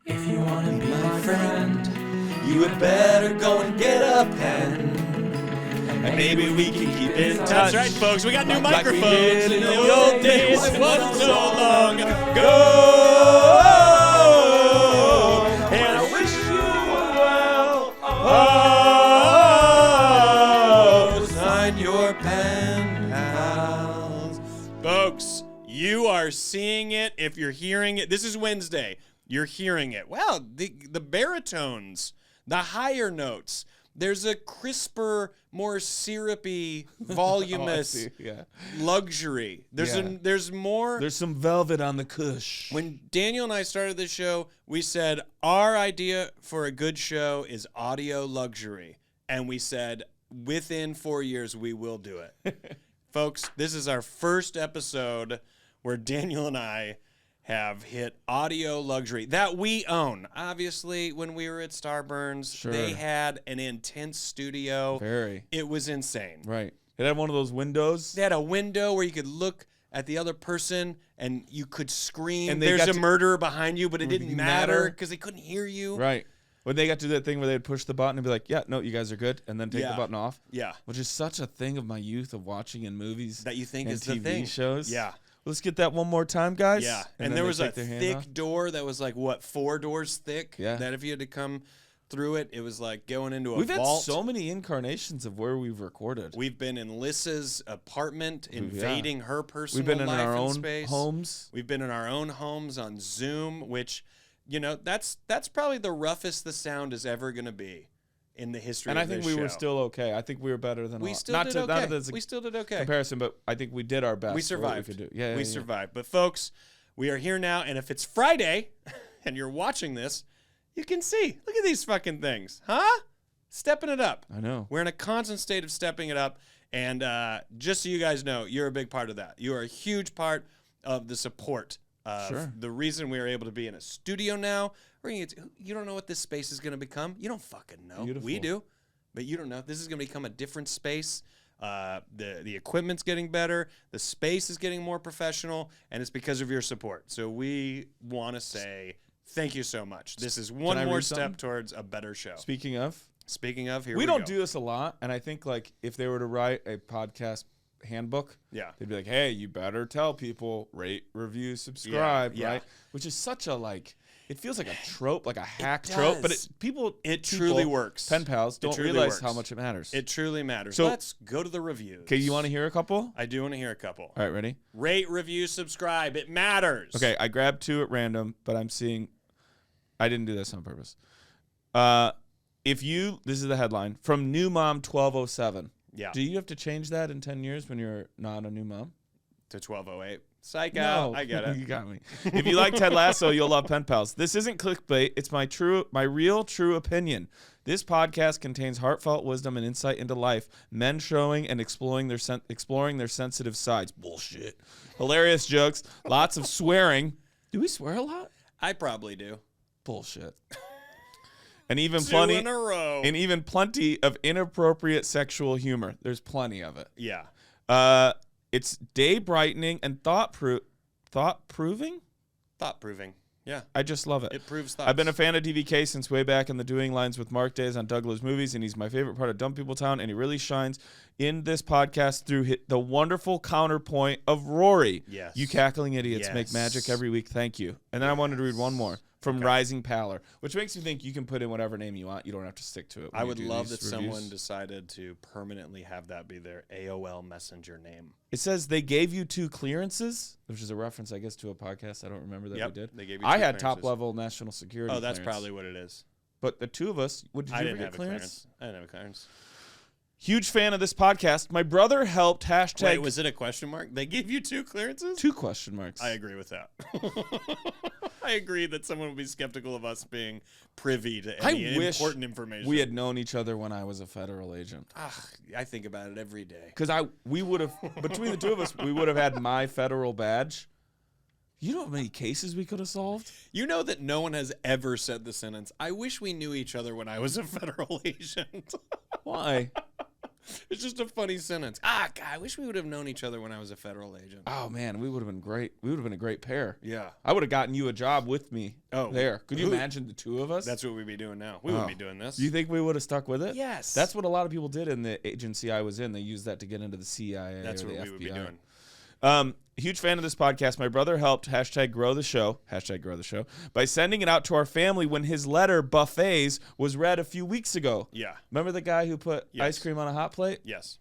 If you want to be my friend, you had better go and get a pen. And maybe we can keep in touch. That's right, folks. We got new like we microphones. did In the old days, it wasn't so long ago. And I wish you well. Oh, sign your pen pals. Folks, you are seeing it. If you're hearing it, this is Wednesday. You're hearing it. Wow, the baritones, the higher notes. There's a crisper, more syrupy, voluminous luxury. There's more. There's some velvet on the cush. When Daniel and I started this show, we said our idea for a good show is audio luxury. And we said within 4 years, we will do it. Folks, this is our first episode where Daniel and I have hit audio luxury that we own. Obviously, when we were at Starburns, they had an intense studio. Very. It was insane. Right. It had one of those windows. They had a window where you could look at the other person and you could scream. And there's a murderer behind you, but it didn't matter matter. because they couldn't hear you. Right. When they got to that thing where they'd push the button and be like, yeah, no, you guys are good, and then take the button off. Yeah. Which is such a thing of my youth of watching in movies. That you think and is TV the thing. shows. Yeah. Let's get that one more time, guys. Yeah. And And then there they was a take their hand thick off. door that was like, what, 4 doors thick? Yeah. That if you had to come through it, it was like going into a We've vault. had so many incarnations of where we've recorded. We've been in Lissa's apartment, invading her personal We've been in life our and own space. homes. We've been in our own homes on Zoom, which, you know, that's probably the roughest the sound is ever going to be in the history And of I think this we show. were still okay. I think we were better than We all. still not did to, okay. Not that it's a We still did okay. comparison, but I think we did our best. We for what survived. We could do. Yeah, we survived. But folks, we are here now, and if it's Friday and you're watching this, you can see. Look at these fucking things. Huh? Stepping it up. I know. We're in a constant state of stepping it up. And just so you guys know, you're a big part of that. You are a huge part of the support of the reason we are able to be in a studio now. You don't know what this space is going to become. You don't fucking know. Beautiful. We do. But you don't know. This is going to become a different space. The equipment's getting better. The space is getting more professional. And it's because of your support. So we want to say thank you so much. This is one more step towards a better show. Speaking of, here we go. don't do this a lot, and I think like if they were to write a podcast handbook, they'd be like, "Hey, you better tell people, rate, review, subscribe," right? Which is such a like. It feels like a trope, like a hack trope, but it truly works. Pen pals don't realize how much it matters. It truly matters. So let's go to the reviews. Okay, you want to hear a couple? I do want to hear a couple. All right, ready? Rate, review, subscribe. It matters. Okay, I grabbed 2 at random, but I'm seeing. I didn't do this on purpose. This is the headline from New Mom 1207. Yeah. Do you have to change that in 10 years when you're not a new mom? To 1208. Psych out. I get it. You got me. If you like Ted Lasso, you'll love Pen Pals. This isn't clickbait. It's my real, true opinion. This podcast contains heartfelt wisdom and insight into life, men showing and exploring their sensitive sides. Bullshit. Hilarious jokes, lots of swearing. Do we swear a lot? I probably do. Bullshit. And even 2 in a row. And even plenty of inappropriate sexual humor. There's plenty of it. Yeah. It's day brightening and thought proving. Thought proving. Yeah. I just love it. It proves thoughts. I've been a fan of DVK since way back in the Doing Lines with Mark days on Douglas movies, and he's my favorite part of Dumb People Town, and he really shines in this podcast through the wonderful counterpoint of Rory. Yes. You cackling idiots make magic every week. Thank you. And then I wanted to read one more from Rising Pallor, which makes me think you can put in whatever name you want. You don't have to stick to it. I would love that someone decided to permanently have that be their AOL Messenger name. It says they gave you 2 clearances, which is a reference, I guess, to a podcast I don't remember that we did. They gave you I 2 had clearances. top-level national security. Oh, that's clearance. probably what it is. But the 2 of us, did you I ever didn't get have clearance? I didn't have a clearance. Huge fan of this podcast. My brother helped hashtag. Wait, was it a question mark? They gave you 2 clearances? 2 question marks. I agree with that. I agree that someone would be skeptical of us being privy to any important information. We had known each other when I was a federal agent. I think about it every day. Because we would have, between the 2 of us, we would have had my federal badge. You know how many cases we could have solved? You know that no one has ever said the sentence, I wish we knew each other when I was a federal agent. Why? It's just a funny sentence. God, I wish we would have known each other when I was a federal agent. Oh man, we would have been great. We would have been a great pair. Yeah. I would have gotten you a job with me. Oh, there. Could you imagine the two of us? That's what we'd be doing now. We wouldn't be doing this. Do you think we would have stuck with it? Yes. That's what a lot of people did in the agency I was in. They used that to get into the CIA. That's or what the we FBI. would be doing. Huge fan of this podcast. My brother helped #grow the show by sending it out to our family when his letter buffets was read a few weeks ago. Yeah. Remember the guy who put Yes. ice cream on a hot plate? Yes.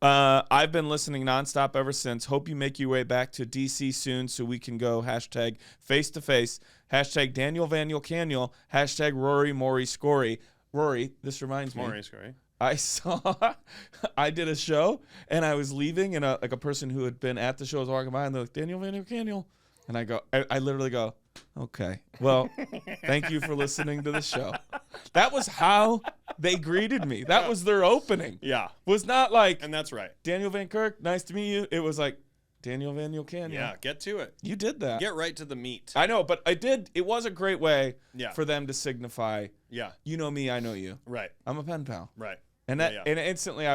I've been listening nonstop ever since. Hope you make your way back to DC soon so we can go #face to face, #Daniel Vaniel Caniel, #Rory Maury Scory. Rory, this reminds me. Maury Scory. I did a show and I was leaving and a person who had been at the show was walking by and they're like, Daniel Vaniel Caniel. And I literally go, okay, well, thank you for listening to the show. That was how they greeted me. That was their opening. Yeah. Was not like, And that's right. Daniel Van Kirk, nice to meet you. It was like, Daniel Vaniel Caniel. Yeah, get to it. You did that. Get right to the meat. I know, but I did. It was a great way Yeah. for them to signify, Yeah. you know me, I know you. Right. I'm a pen pal. Right. And Yeah, that, yeah. and instantly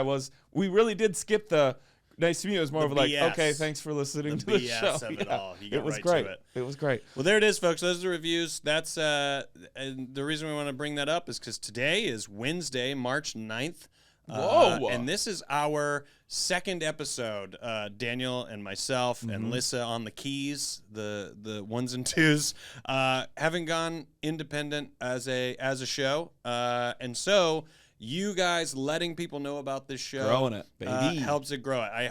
we really did skip the nice to meet you. It was more The of like, BS. okay, thanks for listening The to the BS show. of it all. You get it was right great. to it. It was great. Well, there it is, folks. Those are the reviews. That's and the reason we want to bring that up is because today is Wednesday, March 9th. Whoa. And this is our second episode. Daniel and myself and Lissa on the keys, the ones and twos, having gone independent as a show. And so you guys letting people know about this show, Growing it, baby. helps it grow it. I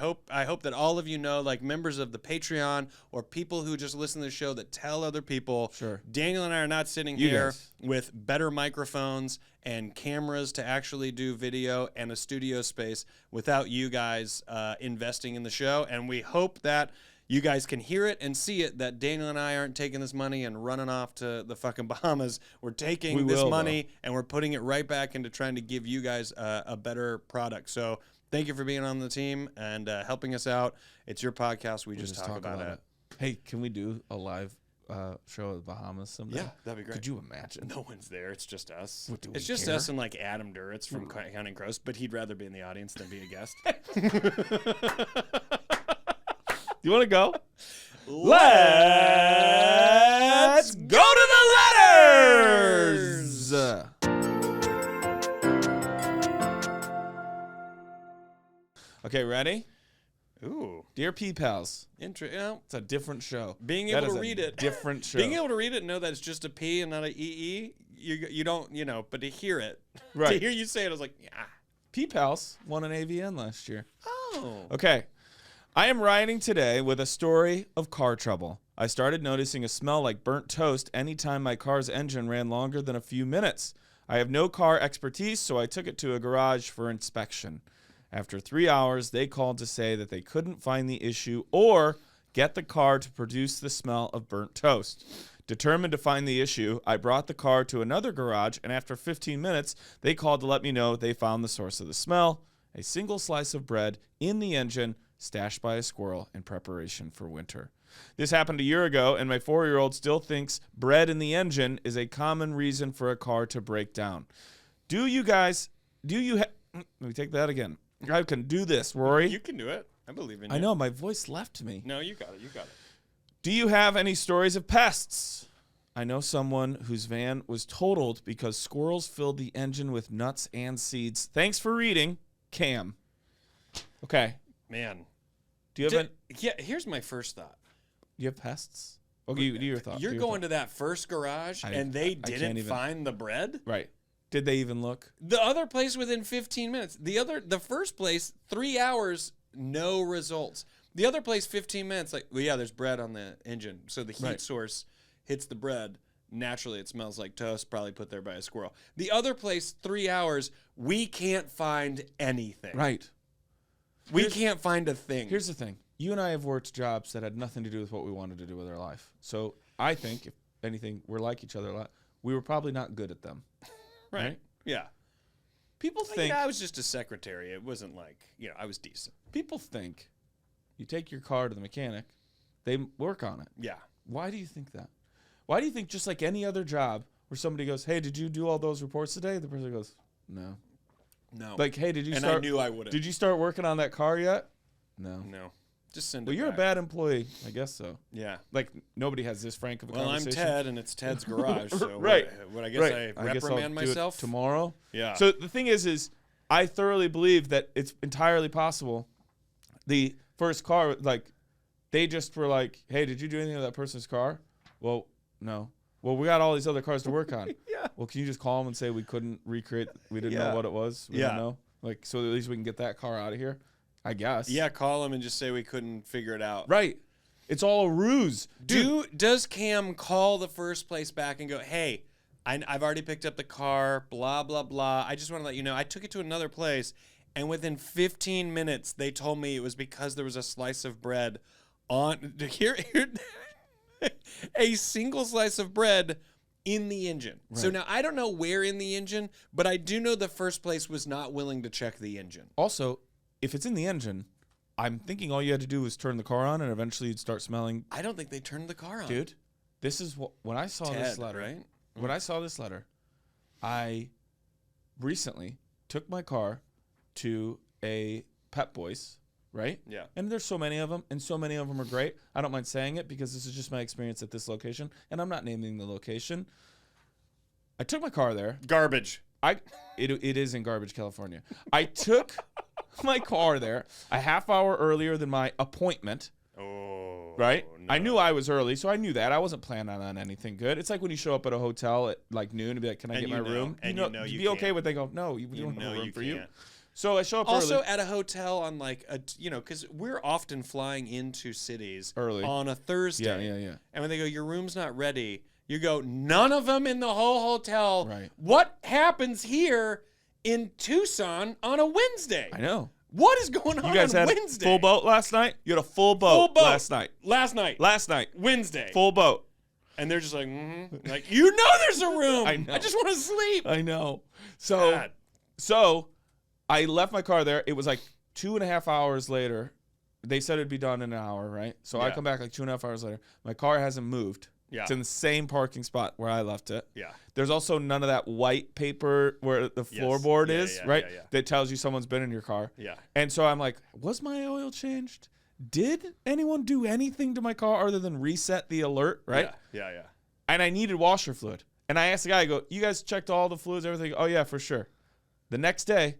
hope that all of you know, like members of the Patreon or people who just listen to the show that tell other people. Sure. Daniel and I are not sitting You here guys. with better microphones and cameras to actually do video and a studio space without you guys investing in the show. And we hope that you guys can hear it and see it, that Daniel and I aren't taking this money and running off to the fucking Bahamas. We're taking this money and we're putting it right back into trying to give you guys a better product. So thank you for being on the team and helping us out. It's your podcast. We just talk about it. Hey, can we do a live show of the Bahamas someday? Yeah, that'd be great. Could you imagine? No one's there. It's just us. What, do It's we just care? us and like Adam Duritz from Counting Crows, but he'd rather be in the audience than be a guest. You want to go? Let's go to the letters. Okay, ready? Ooh, Dear P Pals, it's a different show. being That able is to a read it, different show. being able to read it and know that it's just a P and not a EE, you don't, but to hear it, Right. to hear you say it, I was like, yeah. P Pals won an AVN last year. Oh. Okay. I am writing today with a story of car trouble. I started noticing a smell like burnt toast anytime my car's engine ran longer than a few minutes. I have no car expertise, so I took it to a garage for inspection. After 3 hours, they called to say that they couldn't find the issue or get the car to produce the smell of burnt toast. Determined to find the issue, I brought the car to another garage, and after 15 minutes, they called to let me know they found the source of the smell, a single slice of bread in the engine stashed by a squirrel in preparation for winter. This happened a year ago, and my 4-year-old still thinks bread in the engine is a common reason for a car to break down. Let me take that again. I can do this, Rory. You can do it. I believe in you. I know, my voice left me. No, you got it. You got it. Do you have any stories of pests? I know someone whose van was totaled because squirrels filled the engine with nuts and seeds. Thanks for reading, Cam. Okay. Man. Do you have Yeah, here's my first thought. you have pests? Okay, do your thought. You're do your going thought. to that first garage and I they can't didn't even- find the bread? Right. Did they even look? The other place within 15 minutes. The first place, 3 hours, no results. The other place, 15 minutes, like, well, yeah, there's bread on the engine. So the heat source hits the bread. Naturally, it smells like toast, probably put there by a squirrel. The other place, 3 hours, we can't find anything. Right. We can't find a thing. Here's the thing. You and I have worked jobs that had nothing to do with what we wanted to do with our life. So I think, if anything, we're like each other a lot. We were probably not good at them. right. Yeah. People Like, think I was just a secretary. It wasn't like, I was decent. people think you take your car to the mechanic, they work on it. Yeah. Why do you think that? Why do you think just like any other job where somebody goes, "Hey, did you do all those reports today?" The person goes, "No." No. Like, hey, did you and start? I knew I wouldn't. Did you start working on that car yet? No. No. Just send Well, it you're back. a bad employee. I guess so. Yeah. Like, nobody has this frank of a Well, I'm conversation. Ted, and it's Ted's garage. So Right. What I guess Right. I guess I'll reprimand do it myself tomorrow. Yeah. So the thing is I thoroughly believe that it's entirely possible. The first car, like, they just were like, hey, did you do anything with that person's car? Well, no. Well, we got all these other cars to work on. Yeah. Well, can you just call them and say we couldn't recreate, we didn't Yeah. know what it was? We Yeah. didn't know? Like, so at least we can get that car out of here, I guess. Yeah, call him and just say we couldn't figure it out. Right. It's all a ruse. Dude, Does Cam call the first place back and go, hey, I've already picked up the car, blah, blah, blah. I just want to let you know, I took it to another place, and within 15 minutes, they told me it was because there was a slice of bread on here a single slice of bread in the engine. Right. So now I don't know where in the engine, but I do know the first place was not willing to check the engine. Also, if it's in the engine, I'm thinking all you had to do was turn the car on and eventually you'd start smelling. I don't think they turned the car on. Dude, this is what when I saw Ted, this letter, right? When I saw this letter, I recently took my car to a Pep Boys, right? Yeah. And there's so many of them, and so many of them are great. I don't mind saying it because this is just my experience at this location, and I'm not naming the location. I took my car there. Garbage. It is in Garbage, California. I took my car there a half hour earlier than my appointment. Oh. Right? No. I knew I was early, so I knew that. I wasn't planning on anything good. It's like when you show up at a hotel at like noon and be like, can I get my room? And you'd be okay with they go, no, we don't have a room for you. So I show up also early. at a hotel on like because we're often flying into cities Early. on a Thursday. Yeah. And when they go, your room's not ready, you go, none of them in the whole hotel. Right. What happens here in Tucson on a Wednesday? I know. What is going on You guys had Wednesday? full boat last night? You had a full boat, last night. Last night. Wednesday. Full boat. And they're just like, like, you know there's a room. I know. I just want to sleep. I know. So I left my car there. It was like 2.5 hours later. They said it'd be done in an hour, right? So I come back like 2.5 hours later. My car hasn't moved. Yeah. It's in the same parking spot where I left it. Yeah. There's also none of that white paper where the floorboard is, right? Yeah. That tells you someone's been in your car. Yeah. And so I'm like, was my oil changed? Did anyone do anything to my car other than reset the alert, right? Yeah. And I needed washer fluid. And I asked the guy, I go, you guys checked all the fluids, everything? Oh, yeah, for sure. The next day,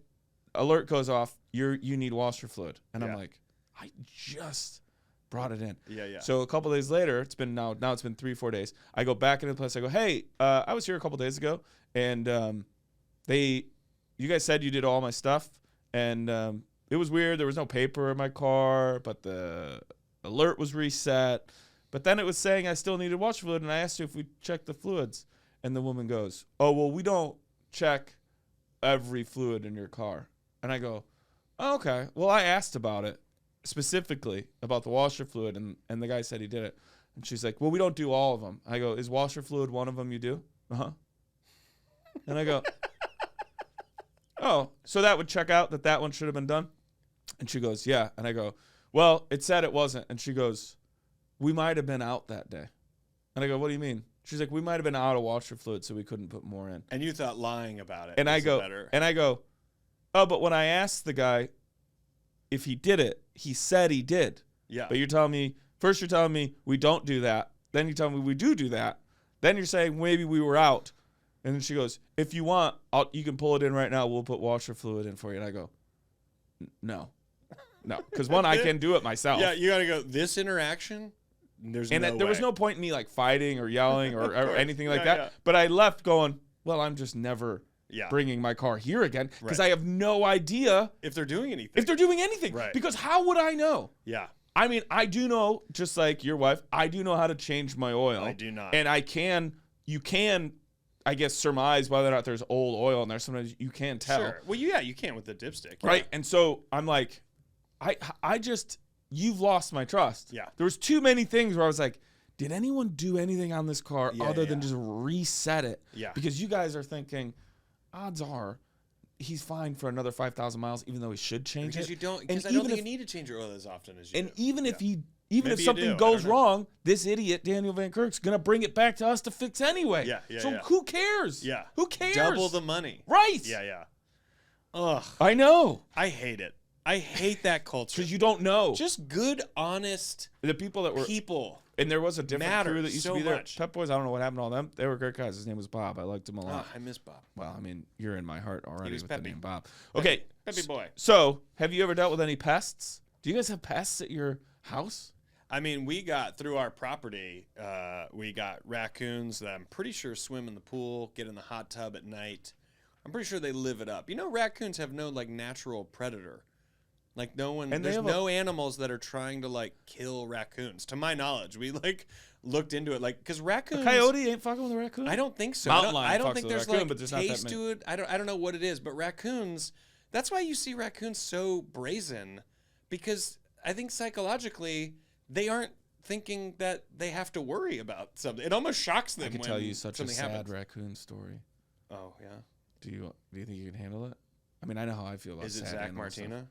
alert goes off, you need washer fluid. And I'm like, I just brought it in. Yeah. So a couple days later, it's been 3-4 days. I go back into the place. I go, hey, I was here a couple days ago, and you guys said you did all my stuff, and it was weird. There was no paper in my car, but the alert was reset. But then it was saying I still needed washer fluid, and I asked you if we checked the fluids, and the woman goes, oh, well, we don't check every fluid in your car. And I go, oh, okay. Well, I asked about it. Specifically about the washer fluid, and the guy said he did it. And she's like, well, we don't do all of them. I go, is washer fluid one of them you do? Uh-huh. And I go, oh, so that would check out that one should have been done? And she goes, yeah. And I go, well, it said it wasn't. And she goes, we might have been out that day. And I go, what do you mean? She's like, we might have been out of washer fluid, so we couldn't put more in. And you thought lying about it and was I go, better. And I go, oh, but when I asked the guy if he did it, he said he did. Yeah. But you're telling me we don't do that. Then you tell me we do that. Then you're saying maybe we were out. And then she goes, if you want, you can pull it in right now. We'll put washer fluid in for you. And I go, no. Because one, I can do it myself. Yeah, you got to go, this interaction, there was no point in me like fighting or yelling or anything like that. Yeah. But I left going, well, I'm just never bringing my car here again because I have no idea if they're doing anything. Right. Because how would I know? Yeah. I mean, I do know, just like your wife, I do know how to change my oil. I do not. And you can, I guess, surmise whether or not there's old oil in there. Sometimes you can tell. Sure. Well, you can with the dipstick. Right. Yeah. And so I'm like, you've lost my trust. Yeah. There was too many things where I was like, did anyone do anything on this car other than just reset it? Yeah. Because you guys are thinking, odds are he's fine for another 5,000 miles, even though he should change it. Because I don't think you need to change your oil as often as you do. And even if something goes wrong, this idiot, Daniel Van Kirk's going to bring it back to us to fix anyway. Yeah. So who cares? Yeah. Who cares? Double the money. Right. Yeah. Ugh. I know. I hate it. I hate that culture. Because you don't know. Just good, honest The people that were... people. And there was a different crew that used so to be there. much. Pep Boys, I don't know what happened to all them. They were great guys. His name was Bob. I liked him a lot. Oh, I miss Bob. Well, I mean, you're in my heart already was with peppy. the name Bob. Okay. Peppy boy. So, have you ever dealt with any pests? Do you guys have pests at your house? I mean, we got through our property, we got raccoons that I'm pretty sure swim in the pool, get in the hot tub at night. I'm pretty sure they live it up. You know, raccoons have no like natural predator. Like no one, And there's no animals that are trying to like kill raccoons. To my knowledge, we like looked into it, like because raccoons. A coyote ain't fucking with a raccoon. I don't think so. Mountain lion I don't fucks think with a there's raccoon, like but there's not that taste many. to it. I don't know what it is, but raccoons. That's why you see raccoons so brazen, because I think psychologically they aren't thinking that they have to worry about something. It almost shocks them. I can when tell you such a something sad happens. raccoon story. Oh yeah. Do you think you can handle it? I mean, I know how I feel about Is it sad Zach animal stuff. Martina?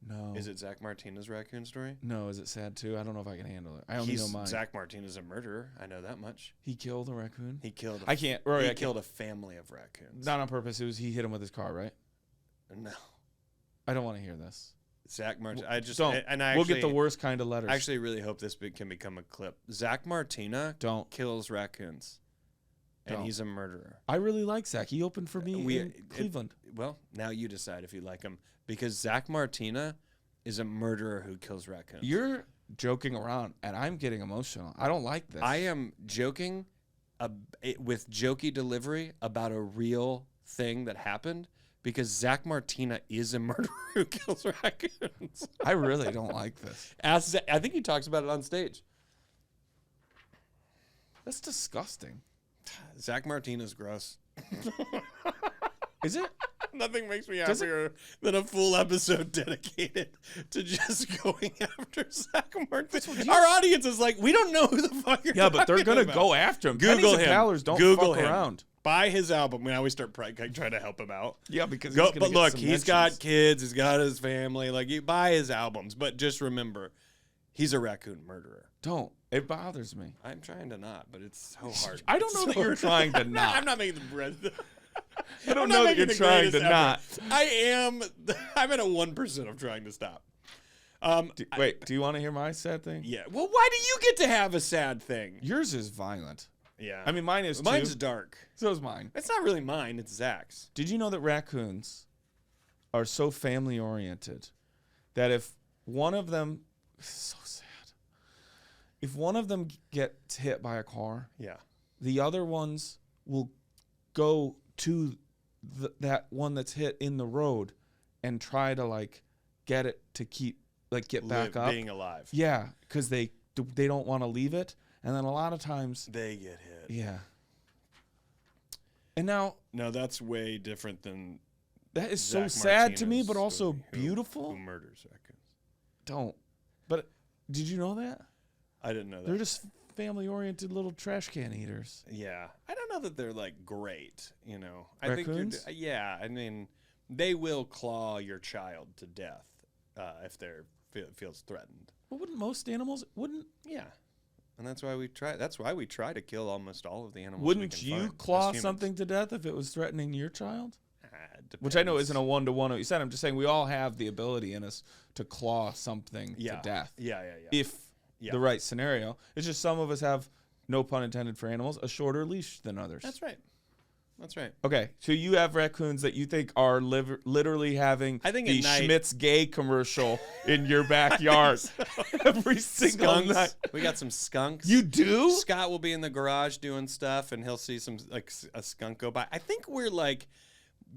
No. Is it Zach Martina's raccoon story? No, is it sad too? I don't know if I can handle it. I only know mine. Zach Martina's a murderer. I know that much. He killed a raccoon? He killed. I can't. Rory, He killed a family of raccoons. Not on purpose. It was he hit him with his car, right? No. I don't want to hear this. Zach Martina. I just Don't. And I We'll actually, get the worst kind of letters. I actually really hope this can become a clip. Zach Martina Don't. kills raccoons, and Don't. he's a murderer. I really like Zach. He opened for me in Cleveland. Well, now you decide if you like him, because Zach Martina is a murderer who kills raccoons. You're joking around, and I'm getting emotional. I don't like this. I am joking with jokey delivery about a real thing that happened, because Zach Martina is a murderer who kills raccoons. I really don't like this. I think he talks about it on stage. That's disgusting. Zach Martina's gross. Is it? Nothing makes me Does it- happier than a full episode dedicated to just going after Zach Martina. Our audience is like, we don't know who the fuck you're Yeah, but they're talking gonna about. go after him. Google Pennies and him. Powers don't Google fuck him. around. Buy his album. Now we start trying to help him out. Yeah, because Go, he's gonna but get look, some he's got mentions. kids. He's got his family. Like, you buy his albums, but just remember, he's a raccoon murderer. Don't. It bothers me. I'm trying to not, but it's so hard. I don't know So that you're hard. trying to not. I'm not making the bread. I don't know that you're trying to not. I am. I'm at a 1% of trying to stop. Wait, do you want to hear my sad thing? Yeah. Well, why do you get to have a sad thing? Yours is violent. Yeah. I mean, mine is mine's too. dark. So is mine. It's not really mine. It's Zach's. Did you know that raccoons are so family oriented that if one of them, so sad, if one of them gets hit by a car, Yeah. the other ones will go to that one that's hit in the road and try to like get it to keep like get back up, being alive. yeah, because they don't want to leave it, and then a lot of times They get hit. yeah. And now No, that's way different than that is Zach so sad to me, Martina's but also story, beautiful. Who murders raccoons? Don't. But did you know that? I didn't know that. They're just family-oriented little trash can eaters. Yeah, I don't know that they're like great. You know, Raccoons? I think yeah. I mean, they will claw your child to death if they're feels threatened. Well, wouldn't most animals? Wouldn't Yeah, and that's why we try. That's why we try to kill almost all of the animals. wouldn't we can you find as claw humans. something to death if it was threatening your child? It Which I know depends. isn't a one-to-one what you said. I'm just saying we all have the ability in us to claw something Yeah. to death. Yeah. If Yeah. the right scenario. It's just some of us have, no pun intended for animals, a shorter leash than others. That's right. That's right. Okay, so you have raccoons that you think are literally having I think the at night- Schmidt's gay commercial in your backyard every single Skunks. night. We got some skunks. You do? Scott will be in the garage doing stuff, and he'll see some like a skunk go by. I think we're like,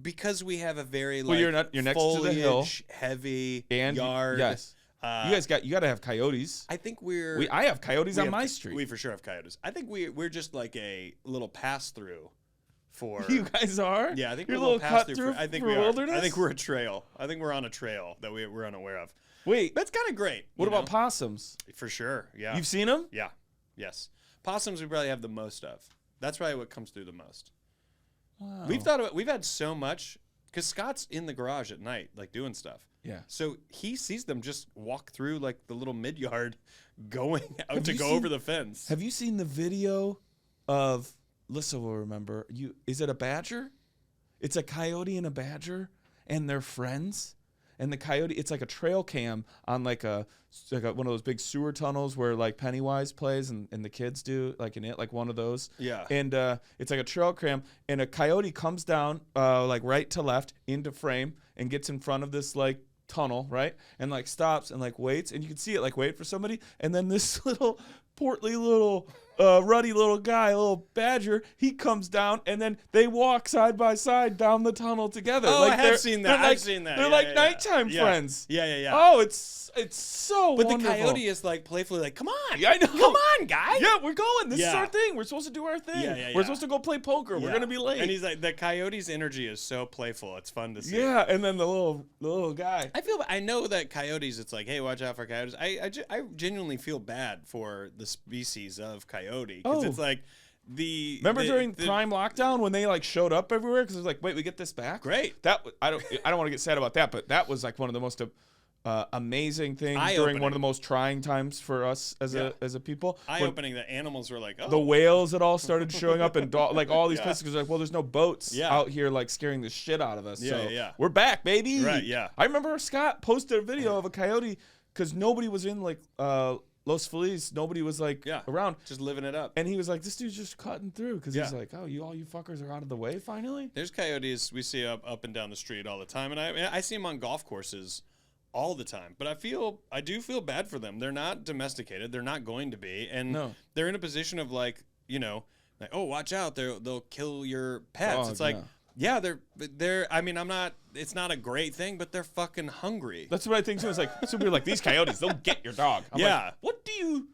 because we have a very like you're next to the hill. foliage heavy And yard. yes, you got to have coyotes. I think we're. I have coyotes we on have- my street. We for sure have coyotes. I think we're just like a little pass through for. You guys are? Yeah, I think you're we're a little pass cut through. through. I think for we are. wilderness. I think we're a trail. I think we're on a trail that we're unaware of. Wait, That's kind of great. what you about know? possums? For sure. Yeah. You've seen them? Yeah. Yes. Possums we probably have the most of. That's probably what comes through the most. Wow. We've had so much because Scott's in the garage at night, like doing stuff. Yeah. So he sees them just walk through like the little mid yard, going out to you go seen- over the fence. Have you seen the video of? Lissa will remember. Is it a badger? It's a coyote and a badger, and they're friends. And the coyote, it's like a trail cam on like one of those big sewer tunnels where like Pennywise plays and the kids do, like in it, like one of those. Yeah. And it's like a trail cam, and a coyote comes down like right to left into frame and gets in front of this like tunnel, right? And like stops and like waits, and you can see it like wait for somebody, and then this little portly little ruddy little guy, a little badger, he comes down, and then they walk side by side down the tunnel together. Oh, like I have seen that. I've seen that. They're Yeah, like yeah, nighttime yeah. friends. Yeah. Oh, it's so But wonderful. the coyote is like playfully like, come on. Yeah, I know. Come on, guy. Yeah, we're going. This is Yeah. our thing. We're supposed to do our thing. Yeah. We're supposed to go play poker. We're Yeah. gonna be late. And he's like, the coyote's energy is so playful. It's fun to see. yeah, and then the little guy. I know that coyotes, it's like, hey, watch out for coyotes. I genuinely feel bad for the species of coyote because it's like Remember during prime lockdown when they like showed up everywhere because it was like, wait, we get this back. Great. I don't want to get sad about that, but that was like one of the most amazing things during one of the most trying times for us as a people. Eye-opening that animals were like, oh. The whales had all started showing up and like all these places because like, well, there's no boats out here like scaring the shit out of us. So we're back, baby. Right, yeah. I remember Scott posted a video of a coyote because nobody was in like Los Feliz. Nobody was like around. Just living it up. And he was like, this dude's just cutting through because he's like, oh, all you fuckers are out of the way finally. There's coyotes we see up and down the street all the time. And I see them on golf courses all the time. But I do feel bad for them. They're not domesticated. They're not going to be. And they're in a position of like, like, oh, watch out. They'll kill your pets. It's like, yeah, they're. I mean, it's not a great thing, but they're fucking hungry. That's what I think too. It's like, so we're like, these coyotes, they'll get your dog. I'm like, what do you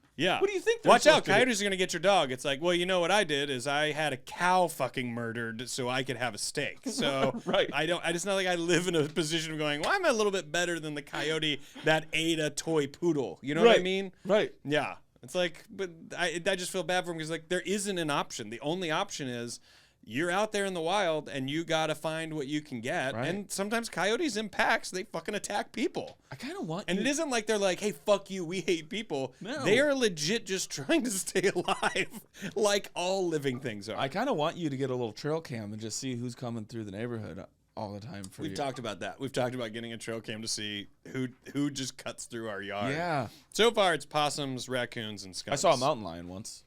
think? Watch out, coyotes are gonna get your dog. It's like, well, you know what I did is I had a cow fucking murdered so I could have a steak. So it's not like I live in a position of going, well, I'm a little bit better than the coyote that ate a toy poodle. You know what I mean? Right. Yeah. It's like, but I just feel bad for him because like there isn't an option. The only option is you're out there in the wild and you got to find what you can get. Right. And sometimes coyotes in packs, they fucking attack people. I kind of want And it isn't like they're like, hey, fuck you, we hate people. No. They are legit just trying to stay alive like all living things are. I kind of want you to get a little trail cam and just see who's coming through the neighborhood all the time for We've talked about that. We've talked about getting a trail cam to see who just cuts through our yard. Yeah. So far, it's possums, raccoons, and skunks. I saw a mountain lion once.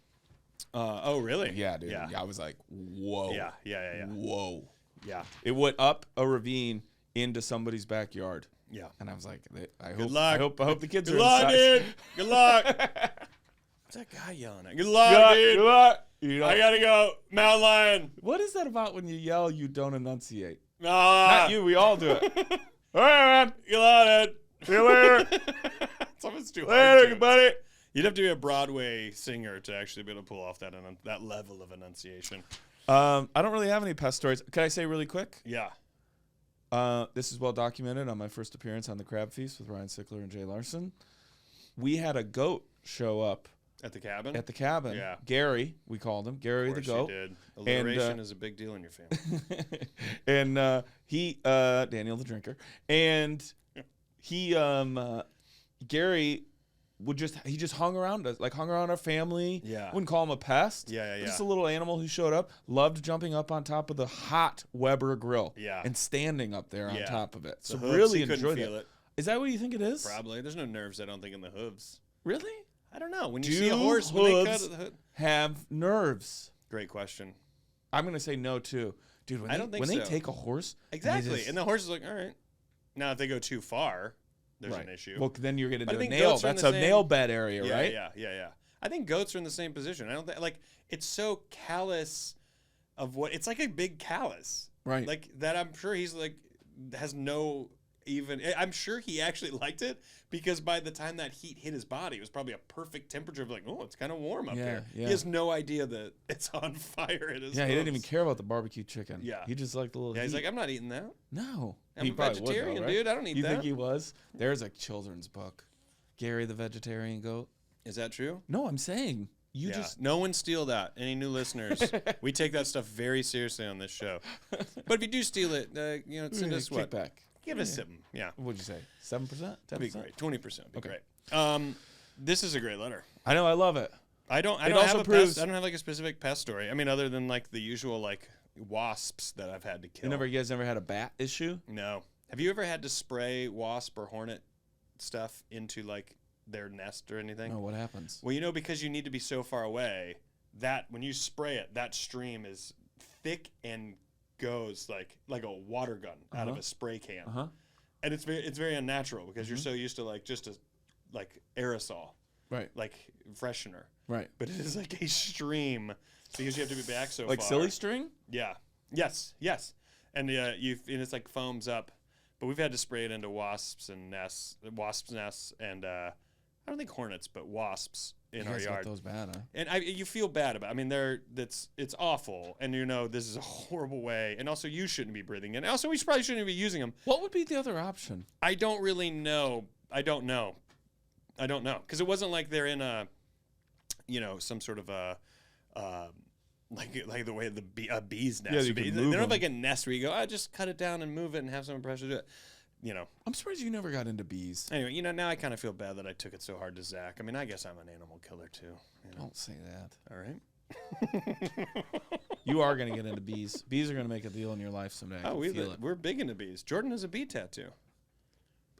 Oh, really? Yeah, dude. Yeah. I was like, whoa. Yeah. Whoa. Yeah. It went up a ravine into somebody's backyard. Yeah. And I was like, I hope the kids Good are luck, inside. dude. Good luck. What's that guy yelling at? Good luck, dude. Good luck. I gotta go. Mountain lion. What is that about when you yell, you don't enunciate? Not you. We all do it. All right, man. Good luck, dude. See you later. It's almost too hard. Later, buddy. You'd have to be a Broadway singer to actually be able to pull off that level of enunciation. I don't really have any pest stories. Can I say really quick? Yeah. This is well documented on my first appearance on the Crab Feast with Ryan Sickler and Jay Larson. We had a goat show up at the cabin. Yeah. Gary, we called him Gary the goat. You did. Alliteration is a big deal in your family. And he, Daniel the drinker, and he, Gary. He just hung around us, like hung around our family. Yeah. Wouldn't call him a pest. Yeah. Just a little animal who showed up, loved jumping up on top of the hot Weber grill. Yeah. And standing up there on top of it. So hooves, really enjoyed it. Is that what you think it is? Probably. There's no nerves, I don't think, in the hooves. Really? I don't know. When you see a horse, when they cut the hood. Have nerves? Great question. I'm gonna say no too, dude. When they take a horse, exactly, and the horse is like, all right. Now, if they go too far, there's an issue. Well, then you're going to do a nail. That's a nail bed area, right? Yeah. I think goats are in the same position. I don't think, like, it's so callous of what, it's like a big callus. Right. Like, that I'm sure he's, like, has no even, I'm sure he actually liked it because by the time that heat hit his body, it was probably a perfect temperature of like, oh, it's kind of warm up here. Yeah. He has no idea that it's on fire at his he didn't even care about the barbecue chicken. Yeah. He just liked the little heat. He's like, I'm not eating that. No. I'm a vegetarian, dude. I don't eat that. You think he was? There's a children's book. Gary the Vegetarian Goat. Is that true? No, I'm saying. No one steal that. Any new listeners? We take that stuff very seriously on this show. But if you do steal it, send us what? Kickback. Give us something. Yeah. What'd you say? 7%? 10%? Be great. 20%. Be great. This is a great letter. I know. I love it. I don't have like a specific pest story. I mean, other than like the usual like wasps that I've had to kill. You guys never had a bat issue? No. Have you ever had to spray wasp or hornet stuff into like their nest or anything? No, what happens? Well, because you need to be so far away that when you spray it, that stream is thick and goes like a water gun out of a spray can. And it's very unnatural because you're so used to like just a like aerosol, right? Like freshener, right? But it is like a stream because you have to be back so like far. silly string. Yeah. Yes. And and it's like foams up, but we've had to spray it into wasps' nests, and I don't think hornets, but wasps in our yard. Got those bad, huh? And you feel bad about it. I mean, it's awful, and this is a horrible way, and also you shouldn't be breathing in. And also, we probably shouldn't be using them. What would be the other option? I don't really know. I don't know because it wasn't like they're in a, some sort of a, like the way a bee's nest. Yeah, would be. They don't have like a nest where you go, just cut it down and move it and have someone pressure do it. I'm surprised you never got into bees. Anyway, now I kind of feel bad that I took it so hard to Zach. I mean, I guess I'm an animal killer too. Don't say that. All right. You are going to get into bees. Bees are going to make a deal in your life someday. We're big into bees. Jordan has a bee tattoo.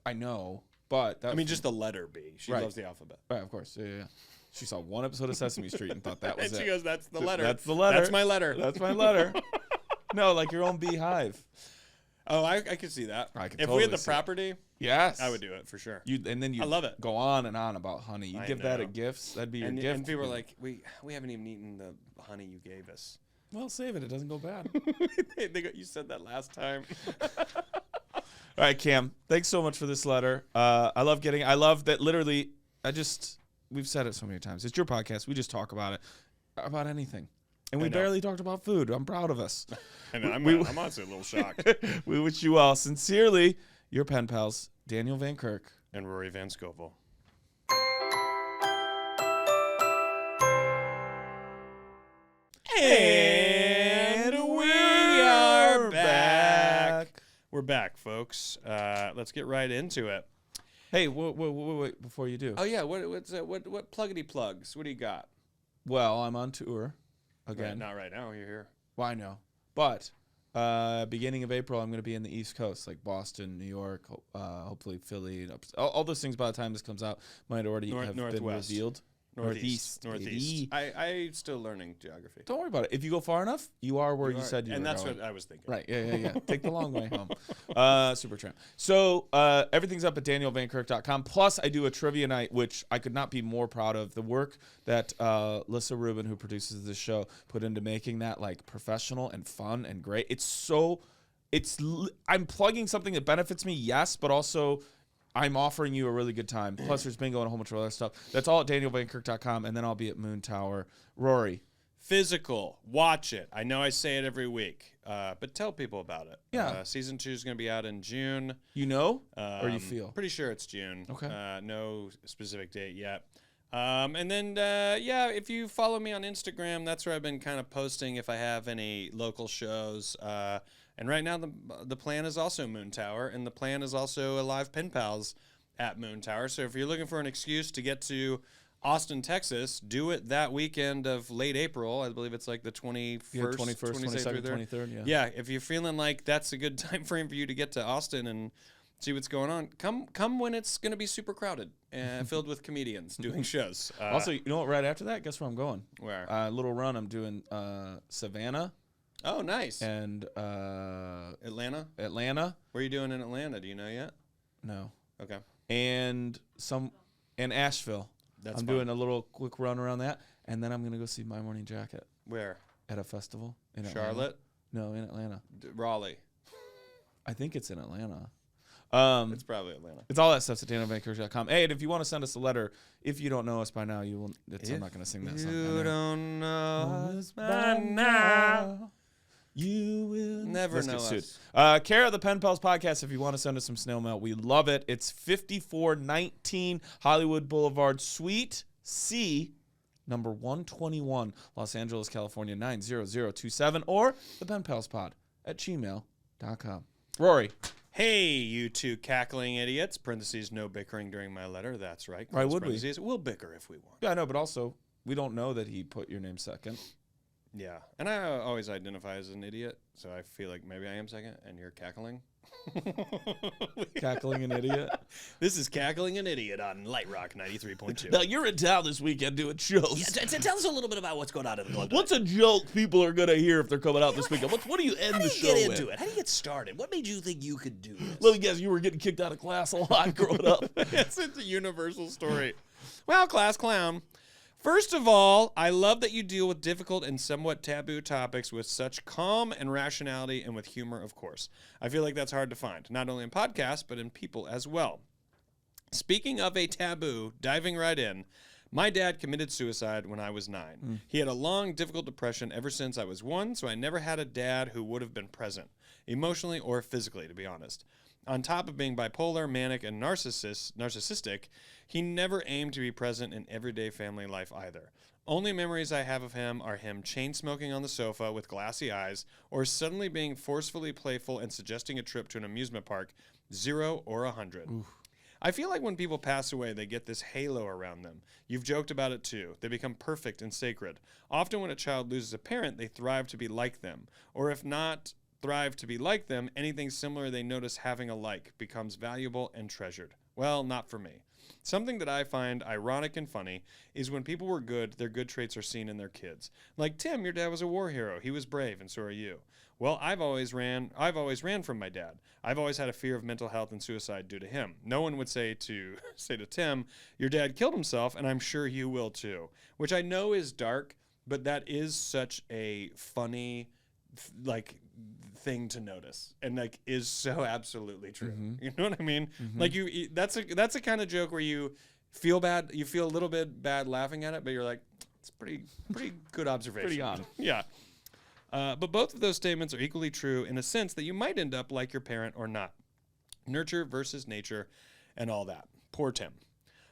I know, but just the letter B. She loves the alphabet. Right, of course. Yeah. She saw one episode of Sesame Street and thought that was and it. She goes, "That's the letter. That's the letter. That's my letter. That's my letter." No, like your own beehive. Oh, I could see that. I could if totally we had the see property, yes, I would do it for sure. I love it. Go on and on about honey. You give that at gifts. That'd be your gift. And people are like, we haven't even eaten the honey you gave us. Well, save it. It doesn't go bad. You said that last time. All right, Cam. Thanks so much for this letter. I love that. Literally, we've said it so many times. It's your podcast. We just talk about anything. And we barely talked about food. I'm proud of us. I know. I'm honestly a little shocked. We wish you all. Sincerely, your pen pals, Daniel Van Kirk and Rory Van Scovel. And we are back. We're back, folks. Let's get right into it. Hey, wait, before you do. Oh yeah, what pluggity plugs? What do you got? Well, I'm on tour again. Right, not right now. You're here. Well, I know, but beginning of April, I'm going to be in the East Coast, like Boston, New York, hopefully Philly. All those things by the time this comes out might already have been revealed. Northeast. I'm still learning geography. Don't worry about it. If you go far enough, you are where you said you were. And that's going. what I was thinking. Right. Yeah. Take the long way home. Supertramp. So everything's up at danielvankirk.com. Plus, I do a trivia night, which I could not be more proud of. The work that Lissa Rubin, who produces this show, put into making that like professional and fun and great. I'm plugging something that benefits me, yes, but also I'm offering you a really good time. Plus, there's bingo and a whole bunch of other stuff. That's all at danielvankirk.com, and then I'll be at Moon Tower. Rory. Physical. Watch it. I know I say it every week, but tell people about it. Yeah. Season 2 is going to be out in June. You know? Or you feel? Pretty sure it's June. Okay. No specific date yet. And then, if you follow me on Instagram, that's where I've been kind of posting if I have any local shows. And right now, the plan is also Moon Tower, and the plan is also a live Pen Pals at Moon Tower. So if you're looking for an excuse to get to Austin, Texas, do it that weekend of late April. I believe it's like the 21st, 22nd, 23rd. Yeah. Yeah, if you're feeling like that's a good time frame for you to get to Austin and see what's going on, come when it's going to be super crowded and filled with comedians doing shows. Also, you know what? Right after that, guess where I'm going? Where? Little run. I'm doing Savannah. Oh, nice. And Atlanta? Atlanta. What are you doing in Atlanta? Do you know yet? No. Okay. And Asheville. That's I'm fun. doing a little quick run around that, and then I'm going to go see My Morning Jacket. Where? At a festival in Charlotte? Atlanta. No, in Atlanta. Raleigh. I think it's in Atlanta. It's probably Atlanta. It's all that stuff's at danielvankirk.com. Hey, and if you want to send us a letter, if you don't know us by now, I'm not going to sing that song. You don't know us by now. You will never know us. Care of the Pen Pals podcast. If you want to send us some snail mail, we love it. It's 5419 Hollywood Boulevard, Suite C, number 121, Los Angeles, California 90027, or the Pen Pals pod at gmail.com. Rory. Hey, you two cackling idiots. Parentheses, no bickering during my letter. That's right. Why would we? We'll bicker if we want. Yeah, I know, but also, we don't know that he put your name second. Yeah, and I always identify as an idiot, so I feel like maybe I am second, and you're cackling. Cackling an idiot. This is Cackling an Idiot on Light Rock 93.2. Now, you're in town this weekend doing shows. Yeah, tell us a little bit about what's going on in the club. What's a joke people are going to hear if they're coming out this weekend? What do you end the show with? How do you get into it? How do you get started? What made you think you could do this? Let me guess, you were getting kicked out of class a lot growing up. It's a universal story. Well, class clown. First of all, I love that you deal with difficult and somewhat taboo topics with such calm and rationality and with humor, of course. I feel like that's hard to find, not only in podcasts, but in people as well. Speaking of a taboo, diving right in, my dad committed suicide when I was 9. He had a long, difficult depression ever since I was 1, so I never had a dad who would have been present, emotionally or physically, to be honest. On top of being bipolar, manic, and narcissistic, he never aimed to be present in everyday family life either. Only memories I have of him are him chain-smoking on the sofa with glassy eyes or suddenly being forcefully playful and suggesting a trip to an amusement park, 0 or 100. Oof. I feel like when people pass away, they get this halo around them. You've joked about it too. They become perfect and sacred. Often when a child loses a parent, they thrive to be like them. Or if not thrive to be like them, anything similar they notice having alike becomes valuable and treasured. Well, not for me. Something that I find ironic and funny is when people were good, their good traits are seen in their kids. Like, Tim, your dad was a war hero. He was brave, and so are you. Well, I've always ran from my dad. I've always had a fear of mental health and suicide due to him. No one would say to Tim, your dad killed himself, and I'm sure you will too. Which I know is dark, but that is such a funny, thing to notice, and is so absolutely true. You know what I mean? That's a kind of joke where you feel bad, you feel a little bit bad laughing at it, but you're like, it's pretty good observation. Pretty on. Yeah. But both of those statements are equally true in a sense that you might end up like your parent or not. Nurture versus nature and all that. Poor Tim.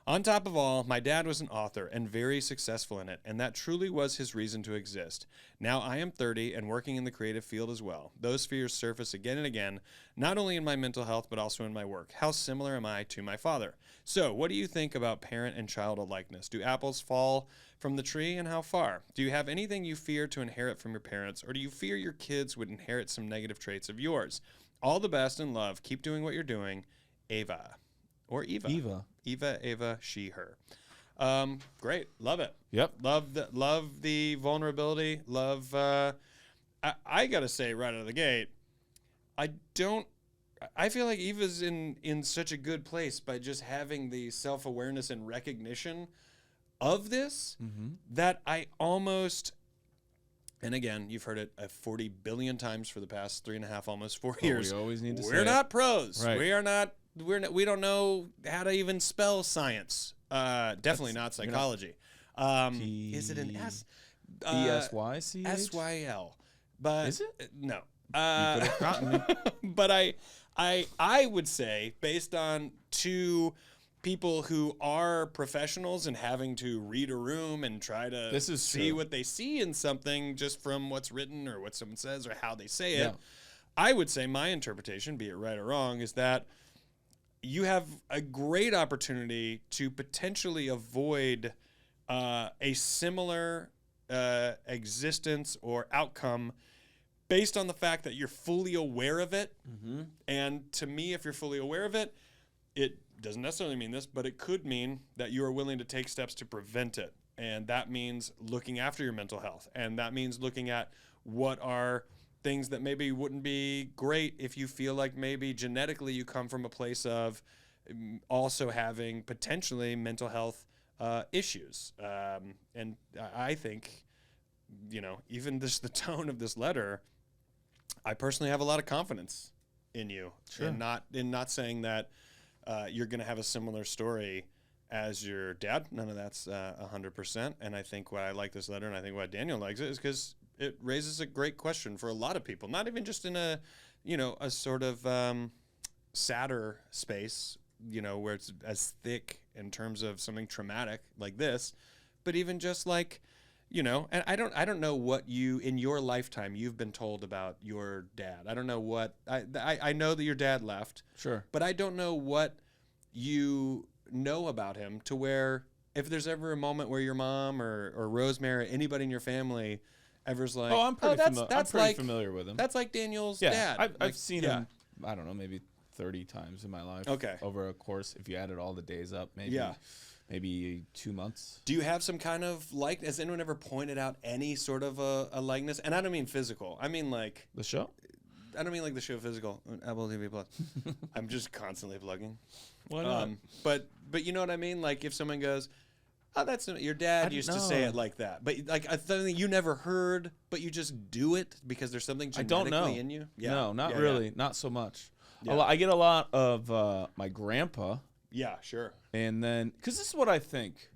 On top of all, my dad was an author and very successful in it, and that truly was his reason to exist. Now I am 30 and working in the creative field as well. Those fears surface again and again, not only in my mental health, but also in my work. How similar am I to my father? So, what do you think about parent and child alikeness? Do apples fall from the tree, and how far? Do you have anything you fear to inherit from your parents, or do you fear your kids would inherit some negative traits of yours? All the best and love. Keep doing what you're doing. Ava. Or Eva. Eva, she, her. Great. Love it. Yep. Love the vulnerability. Love, I got to say right out of the gate, I feel like Eva's in such a good place by just having the self-awareness and recognition of this that I almost, and again, you've heard it 40 billion times for the past 3.5, almost 4 years. We always need to say we're not pros. Right. We don't know how to even spell science. Definitely not psychology. Is it an S? ESYCH? SYL. But is it? No. You could have gotten me. But I would say, based on two people who are professionals and having to read a room and try to see what they see in something just from what's written or what someone says or how they say it, I would say my interpretation, be it right or wrong, is that you have a great opportunity to potentially avoid a similar existence or outcome based on the fact that you're fully aware of it. And to me, if you're fully aware of it, it doesn't necessarily mean this, but it could mean that you are willing to take steps to prevent it. And that means looking after your mental health. And that means looking at what are things that maybe wouldn't be great if you feel like maybe genetically you come from a place of also having potentially mental health issues. And I think, even the tone of this letter, I personally have a lot of confidence in you. Sure. And not saying that you're going to have a similar story as your dad. None of that's 100%. And I think why I like this letter and I think why Daniel likes it is because it raises a great question for a lot of people, not even just in a sort of sadder space, where it's as thick in terms of something traumatic like this, but even just like, and I don't know what you, in your lifetime, you've been told about your dad. I don't know what, I know that your dad left. Sure. But I don't know what you know about him to where if there's ever a moment where your mom or Rosemary or anybody in your family ever's like, Oh, I'm pretty, that's I'm pretty like familiar with him. that's like Daniel's Yeah, dad. I've Like, seen yeah. him, I don't know, maybe 30 times in my life. Okay. Over a course, if you added all the days up, maybe Yeah. maybe 2 months. Do you have some kind of likeness? Has anyone ever pointed out any sort of a likeness? And I don't mean physical. I mean like The show? I don't mean like the show physical. Apple TV Plus. I'm just constantly plugging. Why not? But you know what I mean? Like if someone goes, "Oh, that's your dad used to say it like that," but like something you never heard, but you just do it because there's something I don't genetically know. in you. No, not Yeah, really. Not so much. Yeah. I get a lot of my grandpa, Yeah, sure. and then because this is what I think.